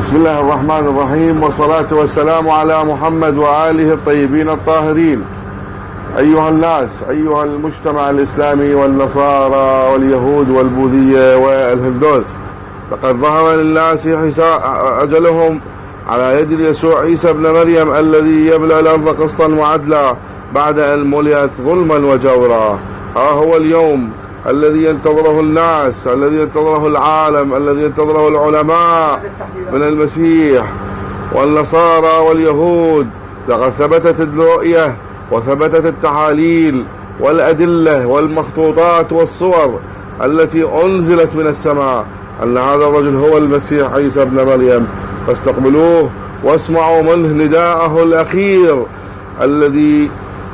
بسم الله الرحمن الرحيم، والصلاة والسلام على محمد وآله الطيبين الطاهرين. أيها الناس، أيها المجتمع الإسلامي والنصارى واليهود والبوذية والهندوس، لقد ظهر للناس أجلهم على يد يسوع عيسى ابن مريم الذي يملأ الأرض قسطا وعدلا بعد أن ملئت ظلما وجورا. ها هو اليوم الذي ينتظره الناس، الذي ينتظره العالم، الذي ينتظره العلماء من المسيح والنصارى واليهود. لقد ثبتت الرؤية وثبتت التحاليل والأدلة والمخطوطات والصور التي أنزلت من السماء أن هذا الرجل هو المسيح عيسى ابن مريم، فاستقبلوه واسمعوا منه نداءه الأخير الذي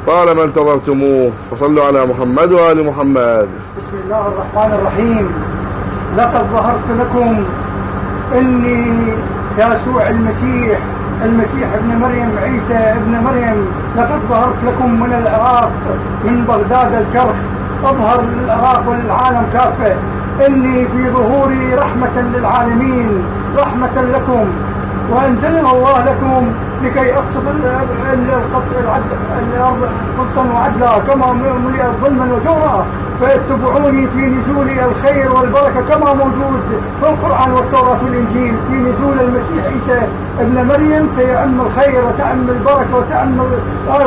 طالما انتظرتموه. فصلوا على محمد وآل محمد. بسم الله الرحمن الرحيم. لقد ظهرت لكم إني يسوع المسيح ابن مريم، عيسى ابن مريم. لقد ظهرت لكم من العراق، من بغداد الكرخ، أظهر للعراق وللعالم كافة إني في ظهوري رحمة للعالمين، رحمة لكم، وأنزلنا الله لكم لكي أقصد الأرض قسطا وعدلا كما ملئت ظلما وجورا. فاتبعوني في نزول الخير والبركة كما موجود في القرآن والتوراة والإنجيل. في نزول المسيح عيسى ابن مريم سيعم الخير وتعم البركة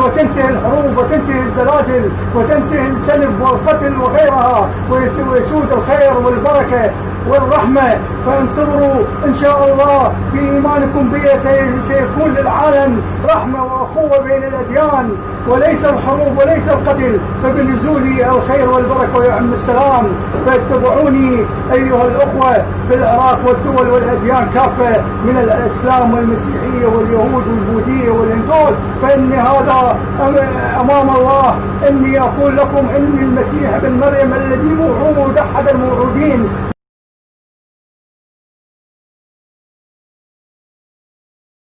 وتنتهي الحروب وتنتهي الزلازل وتنتهي السلب والقتل وغيرها، ويسود الخير والبركة والرحمة. فانتظروا إن شاء الله في إيمانكم بي سيكون للعالم رحمة وأخوة بين الأديان، وليس الحروب وليس القتل، فبنزولي الخير والبركة ويعم السلام. فاتبعوني أيها الأخوة بالعراق والدول والأديان كافة، من الإسلام والمسيحية واليهود والبوذية والهندوس. فإن هذا أمام الله إني أقول لكم إن المسيح ابن مريم الذي موعود أحد الموعودين